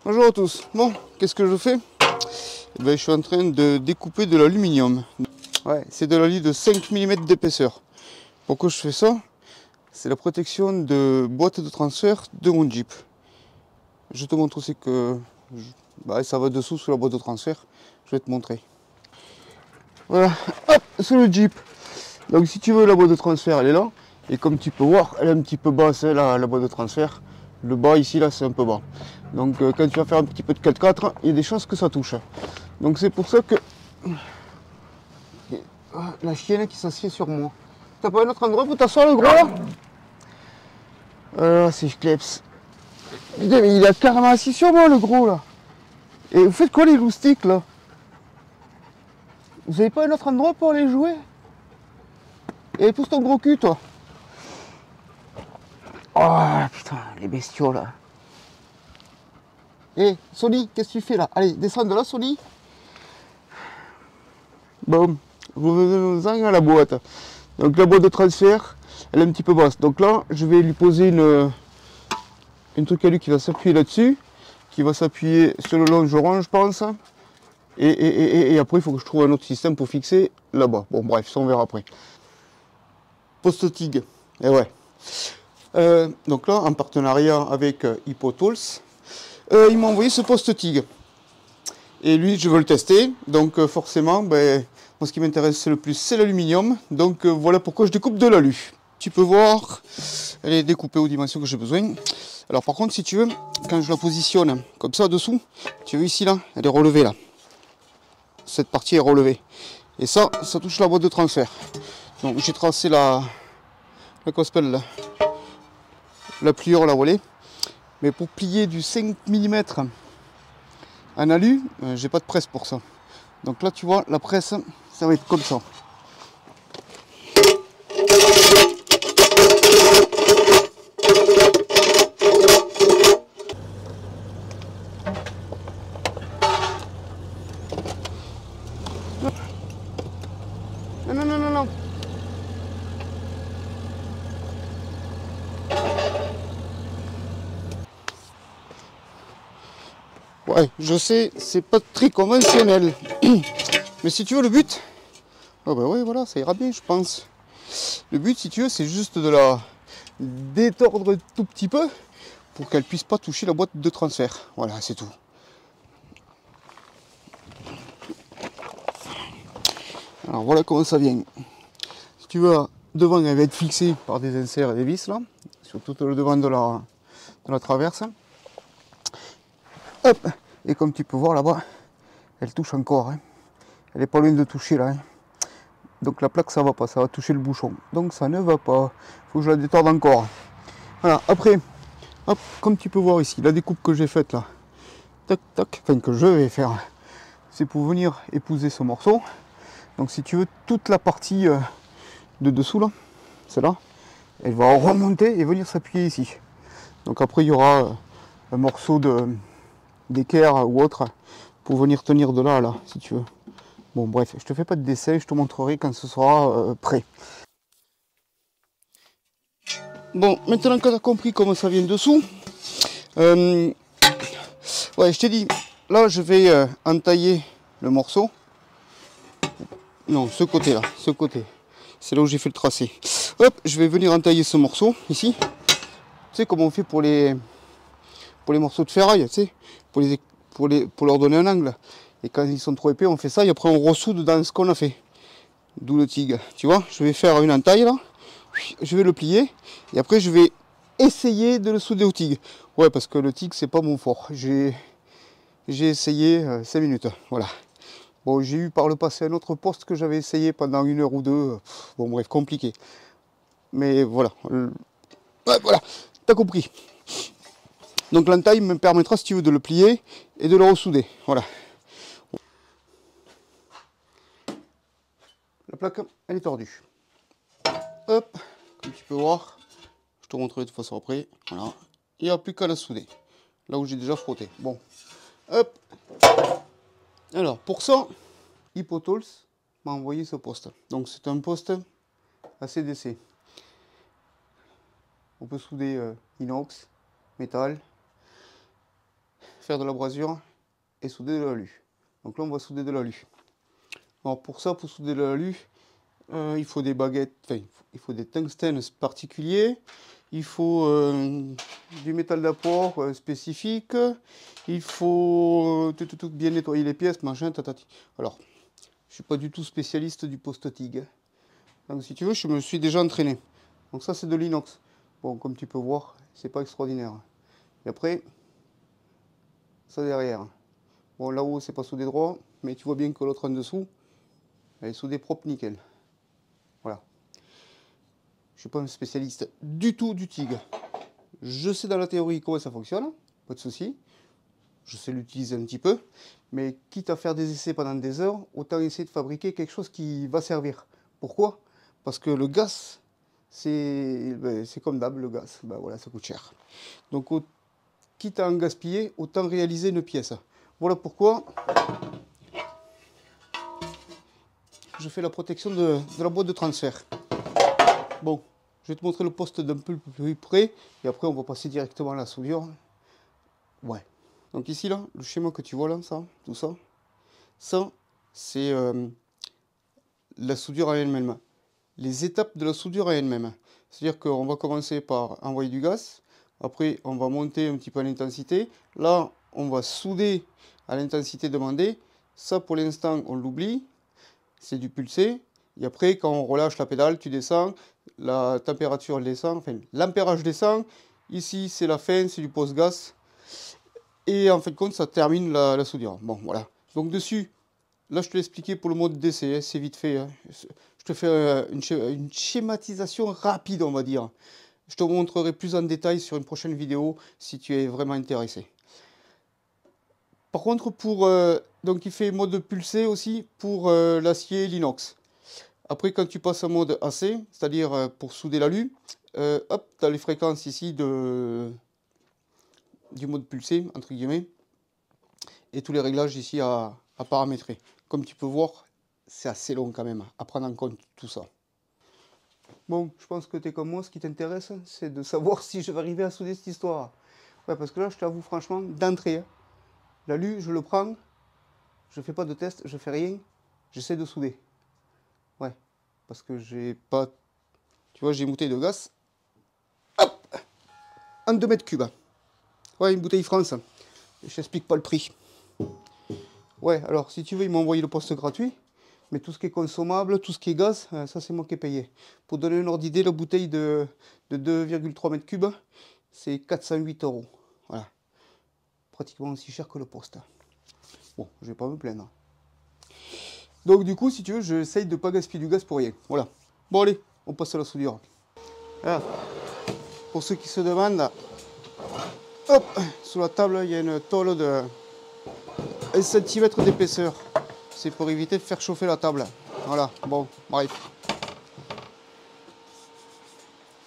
Bonjour à tous. Bon, qu'est-ce que je fais? Eh ben, je suis en train de découper de l'aluminium. Ouais, c'est de l'alu de 5 mm d'épaisseur. Pourquoi je fais ça? C'est la protection de boîte de transfert de mon Jeep. Je te montre aussi que ça va dessous sous la boîte de transfert. Je vais te montrer. Voilà, hop, c'est le Jeep. Donc si tu veux, la boîte de transfert, elle est là. Et comme tu peux voir, elle est un petit peu basse, la boîte de transfert. Le bas ici, là, c'est un peu bas. Donc quand tu vas faire un petit peu de 4x4, il y a des chances que ça touche. Donc c'est pour ça que la chienne qui s'assied sur moi. T'as pas un autre endroit pour t'asseoir, le gros là? C'est Kleps. Putain, mais il a carrément assis sur moi, le gros là. Et vous faites quoi les loustiques là? Vous avez pas un autre endroit pour aller jouer? Et pousse ton gros cul, toi. Oh putain, les bestiaux là. Hé, Sony, qu'est-ce que tu fais là? Allez, descends de là, Sony. Bon, revenons-en à la boîte. Donc la boîte de transfert, elle est un petit peu basse. Donc là, je vais lui poser une truc à lui qui va s'appuyer là-dessus, qui va s'appuyer sur le longeron, je pense. Et après, il faut que je trouve un autre système pour fixer là-bas. Bon, bref, ça on verra après. Post TIG. Et ouais. Donc là, en partenariat avec HippoTools, il m'a envoyé ce post TIG. Et lui, je veux le tester. Donc forcément, moi, ce qui m'intéresse le plus, c'est l'aluminium. Donc voilà pourquoi je découpe de l'alu. Tu peux voir, elle est découpée aux dimensions que j'ai besoin. Alors par contre, si tu veux, quand je la positionne comme ça dessous, tu vois ici là, elle est relevée là. Cette partie est relevée. Et ça touche la boîte de transfert. Donc j'ai tracé la pliure, la volée. Mais pour plier du 5 mm en alu, j'ai pas de presse pour ça. Donc là tu vois, la presse, ça va être comme ça. Non, non, non, non. Ouais, je sais, c'est pas très conventionnel. Mais si tu veux le but, oh bah ouais, voilà, ça ira bien, je pense. Le but, si tu veux, c'est juste de la détordre tout petit peu pour qu'elle puisse pas toucher la boîte de transfert. Voilà, c'est tout. Alors voilà comment ça vient. Si tu veux, devant, elle va être fixée par des inserts et des vis là, sur tout le devant de la traverse. Hop, et comme tu peux voir là-bas, elle touche encore. Hein. Elle est pas loin de toucher là. Hein. Donc la plaque ça va pas, ça va toucher le bouchon. Donc ça ne va pas. Faut que je la détorde encore. Voilà, après, hop, comme tu peux voir ici, la découpe que j'ai faite là, tac tac, enfin que je vais faire, c'est pour venir épouser ce morceau. Donc si tu veux, toute la partie de dessous là, celle-là, elle va remonter et venir s'appuyer ici. Donc après il y aura un morceau d'équerre ou autre pour venir tenir de là à là, si tu veux. Bon bref, je te fais pas de dessin, je te montrerai quand ce sera prêt. Bon, maintenant que tu as compris comment ça vient dessous, ouais, je t'ai dit, là je vais entailler le morceau. Non, ce côté là, ce côté. C'est là où j'ai fait le tracé. Hop, je vais venir entailler ce morceau ici. Tu sais comment on fait pour les morceaux de ferraille, tu sais, pour leur donner un angle. Et quand ils sont trop épais, on fait ça et après on ressoude dans ce qu'on a fait. D'où le TIG. Tu vois, je vais faire une entaille là. Je vais le plier et après je vais essayer de le souder au TIG. Ouais, parce que le TIG c'est pas mon fort. J'ai essayé 5 minutes. Voilà. Bon, j'ai eu par le passé un autre poste que j'avais essayé pendant 1 heure ou deux. Bon, bref, compliqué. Mais voilà. Ouais, voilà, t'as compris. Donc l'entaille me permettra, si tu veux, de le plier et de le ressouder. Voilà. La plaque, elle est tordue. Hop, comme tu peux voir, je te montrerai de toute façon après. Voilà. Il n'y a plus qu'à la souder. Là où j'ai déjà frotté. Bon. Hop. Alors, pour ça, HippoTools m'a envoyé ce poste. Donc c'est un poste ACDC. On peut souder inox, métal. faire de l'abrasure et souder de l'alu. Donc là on va souder de l'alu. Alors pour ça, pour souder de l'alu, il faut des baguettes, enfin il faut des tungstènes particuliers, il faut du métal d'apport spécifique, il faut tout bien nettoyer les pièces, machin, tatati. Alors, je suis pas du tout spécialiste du post-TIG. Donc si tu veux, je me suis déjà entraîné. Donc ça c'est de l'inox. Bon, comme tu peux voir, c'est pas extraordinaire. Et après, ça derrière. Bon, là-haut c'est pas soudé droit, mais tu vois bien que l'autre en dessous, elle est soudée propre nickel. Voilà. Je suis pas un spécialiste du tout du TIG. Je sais dans la théorie comment ça fonctionne, pas de souci. Je sais l'utiliser un petit peu, mais quitte à faire des essais pendant des heures, autant essayer de fabriquer quelque chose qui va servir. Pourquoi? Parce que le gaz, c'est comme d'hab, le gaz, ben voilà, ça coûte cher. Donc quitte à en gaspiller, autant réaliser une pièce. Voilà pourquoi je fais la protection de la boîte de transfert. Bon, je vais te montrer le poste d'un peu plus près, et après on va passer directement à la soudure. Ouais. Donc ici, là, le schéma que tu vois là, ça, tout ça, c'est la soudure à elle-même. Les étapes de la soudure à elle-même. C'est-à-dire qu'on va commencer par envoyer du gaz, après on va monter un petit peu l'intensité. Là, on va souder à l'intensité demandée. Ça, pour l'instant, on l'oublie. C'est du pulsé. Et après, quand on relâche la pédale, tu descends, la température descend, enfin, l'ampérage descend. Ici, c'est la fin, c'est du post-gaz. Et en fait de compte, ça termine la soudure. Bon, voilà. Donc dessus, là, je te l'ai expliqué pour le mode d'essai, hein, c'est vite fait. Hein. Je te fais une schématisation rapide, on va dire. Je te montrerai plus en détail sur une prochaine vidéo si tu es vraiment intéressé. Par contre, donc il fait mode pulsé aussi pour l'acier, l'inox. Après, quand tu passes en mode AC, c'est-à-dire pour souder l'alu, hop, tu as les fréquences ici du mode pulsé, entre guillemets. Et tous les réglages ici à paramétrer. Comme tu peux voir, c'est assez long quand même à prendre en compte tout ça. Bon, je pense que tu es comme moi, ce qui t'intéresse, c'est de savoir si je vais arriver à souder cette histoire. Ouais, parce que là, je t'avoue franchement, d'entrée, hein, l'alu, je le prends, je fais pas de test, je fais rien, j'essaie de souder. Ouais, parce que j'ai pas... Tu vois, j'ai une bouteille de gaz, hop, en 2 mètres cubes. Ouais, une bouteille France. Je t'explique pas le prix. Ouais, alors si tu veux, ils m'ont envoyé le poste gratuit. Mais tout ce qui est consommable, tout ce qui est gaz, ça c'est moi qui ai payé. Pour donner une ordre d'idée, la bouteille de 2,3 mètres cubes, c'est 408 €. Voilà. Pratiquement aussi cher que le poste. Bon, je vais pas me plaindre. Donc du coup, si tu veux, j'essaye de ne pas gaspiller du gaz pour rien. Voilà. Bon allez, on passe à la soudure. Voilà. Pour ceux qui se demandent, hop, sous la table, il y a une tôle de 1 cm d'épaisseur. C'est pour éviter de faire chauffer la table. Voilà, bon, bref. De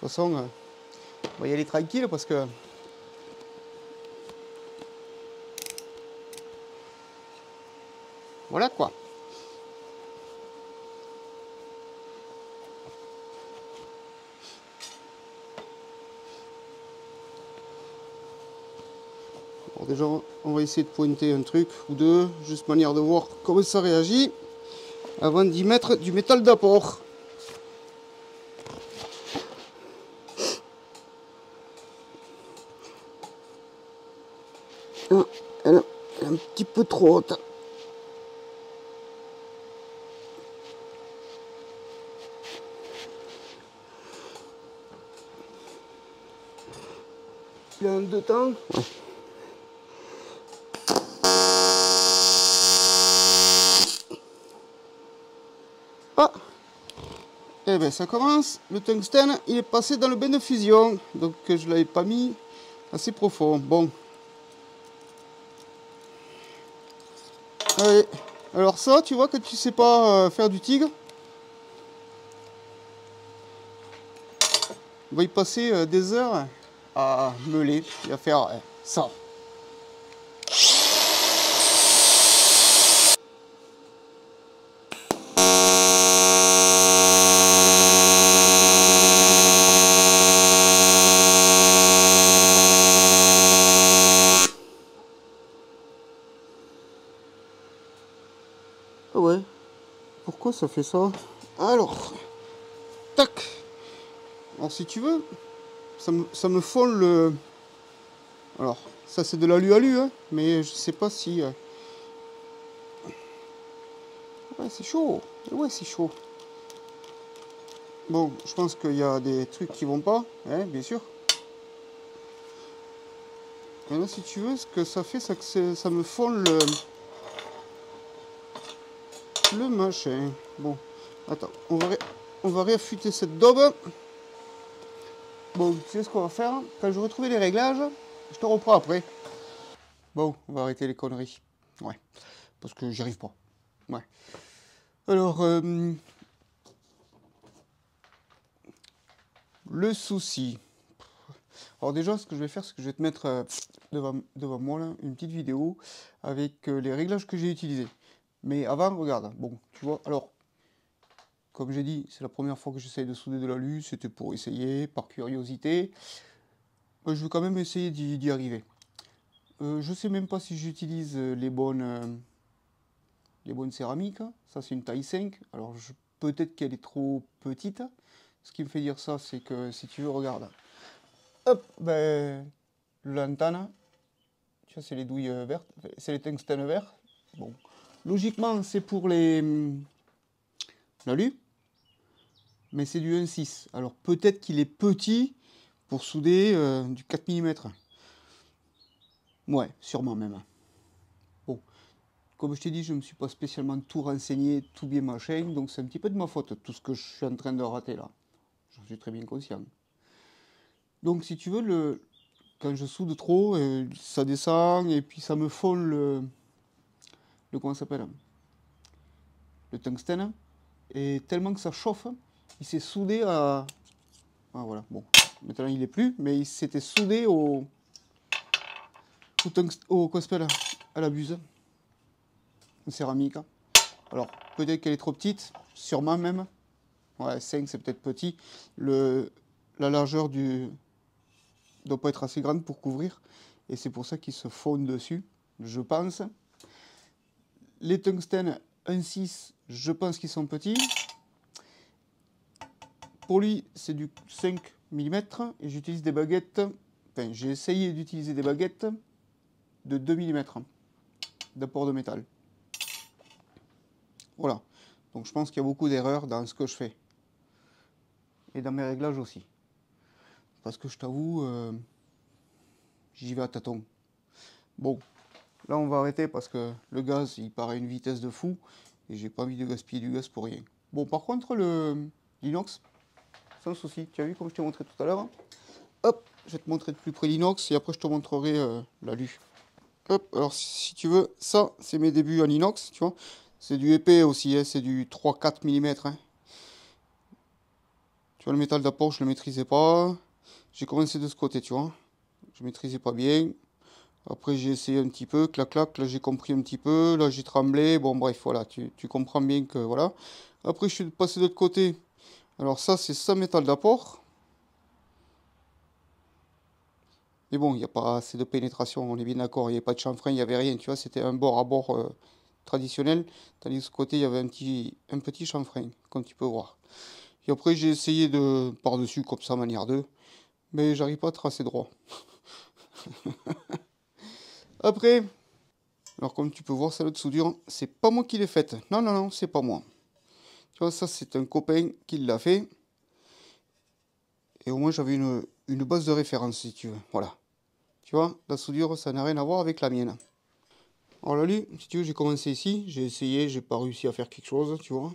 toute façon, on va y aller tranquille parce que... Voilà quoi. Alors déjà, on va essayer de pointer un truc ou deux, juste manière de voir comment ça réagit, avant d'y mettre du métal d'apport. Elle est un petit peu trop haute. Il y a un deux temps. Ouais. Ah, eh bien ça commence. Le tungstène, il est passé dans le bain de fusion. Donc je ne l'avais pas mis assez profond. Bon. Allez. Alors ça, tu vois que tu sais pas faire du tigre. On va y passer des heures à meuler et à faire ça. Ah ouais. Pourquoi ça fait ça? Alors, tac. Alors si tu veux, ça me fond le... Alors, ça c'est de l'alu-alu, hein, mais je sais pas si... Ouais, c'est chaud. Ouais, c'est chaud. Bon, je pense qu'il y a des trucs qui vont pas, hein, bien sûr. Et là, si tu veux, ce que ça fait, c'est que ça me fond le machin. Bon, attends, on va réaffûter cette daube. Bon, tu sais ce qu'on va faire? Quand je retrouve les réglages, je te reprends après. Bon, on va arrêter les conneries. Ouais, parce que j'y arrive pas. Ouais. Alors, le souci. Alors déjà, ce que je vais faire, c'est que je vais te mettre devant moi là, une petite vidéo avec les réglages que j'ai utilisés. Mais avant, regarde, bon, tu vois, alors, comme j'ai dit, c'est la première fois que j'essaye de souder de l'alu, c'était pour essayer, par curiosité. Je vais quand même essayer d'y arriver. Je sais même pas si j'utilise les bonnes céramiques. Ça, c'est une taille 5. Alors, peut-être qu'elle est trop petite. Ce qui me fait dire ça, c'est que si tu veux, regarde. Hop, ben, le lanterne. Tu vois, c'est les douilles vertes. C'est les tungstènes verts. Bon. Logiquement, c'est pour l'alu. Mais c'est du 1,6. Alors, peut-être qu'il est petit pour souder du 4 mm. Ouais, sûrement même. Bon. Comme je t'ai dit, je ne me suis pas spécialement tout renseigné, tout bien machin, donc c'est un petit peu de ma faute, tout ce que je suis en train de rater là. J'en suis très bien conscient. Donc si tu veux, quand je soude trop, ça descend et puis ça me fond comment ça s'appelle? Le tungstène. Et tellement que ça chauffe, il s'est soudé à... Ah voilà, bon, maintenant il est plus, mais il s'était soudé comment ça s'appelle? À la buse, en céramique. Alors, peut-être qu'elle est trop petite, sûrement même. Ouais, 5 c'est peut-être petit. La largeur doit pas être assez grande pour couvrir. Et c'est pour ça qu'ils se fondent dessus, je pense. Les tungstènes 1,6, je pense qu'ils sont petits. Pour lui, c'est du 5 mm. Et j'utilise des baguettes. Enfin, j'ai essayé d'utiliser des baguettes de 2 mm d'apport de métal. Voilà. Donc je pense qu'il y a beaucoup d'erreurs dans ce que je fais. Et dans mes réglages aussi. Parce que je t'avoue, j'y vais à tâtons. Bon, là on va arrêter parce que le gaz il part à une vitesse de fou. Et j'ai pas envie de gaspiller du gaz pour rien. Bon, par contre, l'inox, sans souci. Tu as vu comme je t'ai montré tout à l'heure? Hop, je vais te montrer de plus près l'inox et après je te montrerai l'alu. Hop, alors si tu veux, ça c'est mes débuts en inox, tu vois. C'est du épais aussi, hein, c'est du 3-4 mm. Hein. Tu vois, le métal d'apport, je le maîtrisais pas. J'ai commencé de ce côté, tu vois. Je maîtrisais pas bien. Après, j'ai essayé un petit peu, clac, clac. Là, j'ai compris un petit peu. Là, j'ai tremblé. Bon, bref, voilà. Tu comprends bien que, voilà. Après, je suis passé de l'autre côté. Alors, ça, c'est sans métal d'apport. Mais bon, il n'y a pas assez de pénétration, on est bien d'accord. Il n'y avait pas de chanfrein, il n'y avait rien, tu vois. C'était un bord à bord traditionnel. Tandis que de ce côté, il y avait un petit chanfrein, comme tu peux voir. Et après, j'ai essayé de par-dessus, comme ça, manière 2. Mais j'arrive pas à tracer droit. Après, alors comme tu peux voir, celle de soudure, c'est pas moi qui l'ai faite. Non, non, non, c'est pas moi. Tu vois, ça, c'est un copain qui l'a fait. Et au moins, j'avais une base de référence, si tu veux. Voilà. Tu vois, la soudure, ça n'a rien à voir avec la mienne. Alors là, lui, si tu veux, j'ai commencé ici. J'ai essayé, j'ai pas réussi à faire quelque chose, tu vois.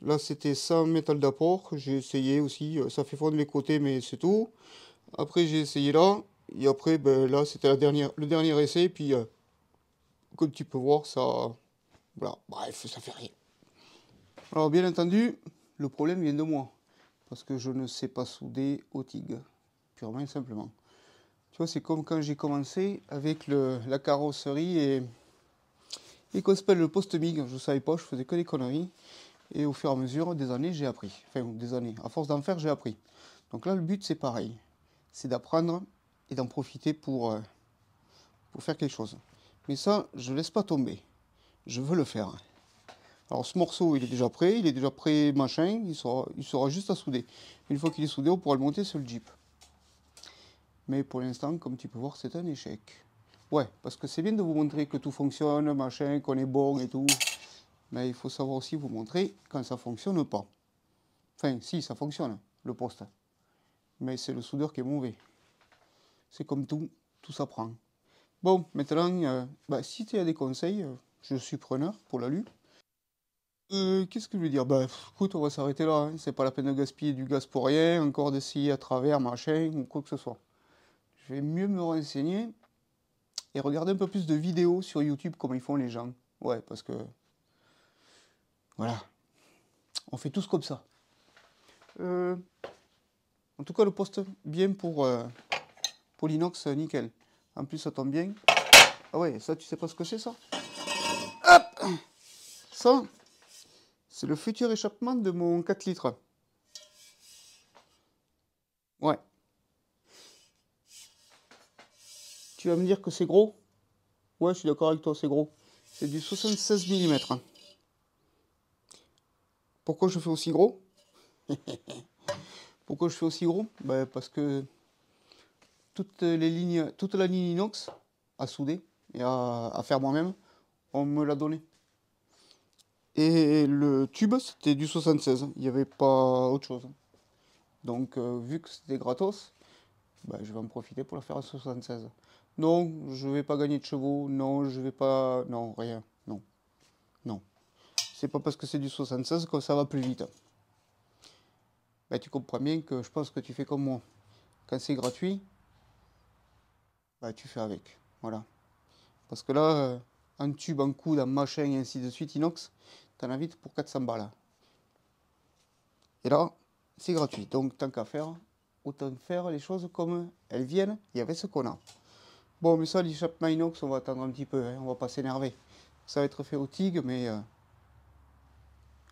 Là, c'était sans métal d'apport. J'ai essayé aussi. Ça fait fondre les côtés, mais c'est tout. Après, j'ai essayé là. Et après, ben, là, c'était le dernier essai. Puis, comme tu peux voir, ça... Voilà, bref, ça fait rien. Alors, bien entendu, le problème vient de moi. Parce que je ne sais pas souder au TIG. Purement et simplement. Tu vois, c'est comme quand j'ai commencé avec la carrosserie et qu'on s'appelle le post-mig. Je ne savais pas, je faisais que des conneries. Et au fur et à mesure des années, j'ai appris. Enfin, des années. À force d'en faire, j'ai appris. Donc là, le but, c'est pareil. C'est d'apprendre et d'en profiter pour faire quelque chose. Mais ça, je ne laisse pas tomber. je veux le faire. Alors ce morceau, il est déjà prêt machin, il sera juste à souder. Une fois qu'il est soudé, on pourra le monter sur le Jeep. Mais pour l'instant, comme tu peux voir, c'est un échec. Ouais, parce que c'est bien de vous montrer que tout fonctionne, machin, qu'on est bon et tout. Mais il faut savoir aussi vous montrer quand ça fonctionne pas. Enfin, si, ça fonctionne, le poste. Mais c'est le soudeur qui est mauvais. C'est comme tout s'apprend. Bon, maintenant, si tu as des conseils, je suis preneur pour l'alu. Qu'est-ce que je veux dire? Bah, écoute, on va s'arrêter là, hein. C'est pas la peine de gaspiller du gaz pour rien, encore d'essayer à travers, machin, ou quoi que ce soit. Je vais mieux me renseigner et regarder un peu plus de vidéos sur YouTube, comment ils font les gens. Ouais, parce que, voilà, on fait tous comme ça. En tout cas, le poste, bien pour l'inox, nickel. En plus, ça tombe bien. Ah ouais, ça, tu sais pas ce que c'est, ça? Hop! Ça, c'est le futur échappement de mon 4 litres. Ouais. Tu vas me dire que c'est gros? Ouais, je suis d'accord avec toi, c'est gros. C'est du 76 mm. Pourquoi je fais aussi gros? Pourquoi je fais aussi gros? Ben, parce que toute la ligne inox à souder et à faire moi-même, on me l'a donné. Et le tube, c'était du 76. Il n'y avait pas autre chose. Donc, vu que c'était gratos, ben, je vais en profiter pour la faire à 76. Non, je vais pas gagner de chevaux. Non, je vais pas... Non, rien. Non. Non. C'est pas parce que c'est du 76 que ça va plus vite. Ben, tu comprends bien que je pense que tu fais comme moi. Quand c'est gratuit, ben, tu fais avec. Voilà. Parce que là, un tube, un coude, un machin, et ainsi de suite, inox, t'en as vite pour 400 balles. Et là, c'est gratuit. Donc, tant qu'à faire, autant faire les choses comme elles viennent et avec ce qu'on a. Bon, mais ça, l'échappement inox, on va attendre un petit peu. Hein, on va pas s'énerver. Ça va être fait au TIG, mais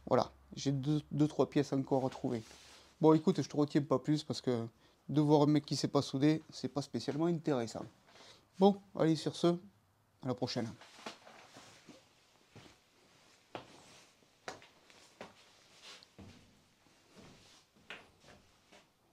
voilà. J'ai deux, trois pièces encore à trouver. Bon, écoute, je te retiens pas plus parce que de voir un mec qui sait pas souder, c'est pas spécialement intéressant. Bon, allez, sur ce, à la prochaine.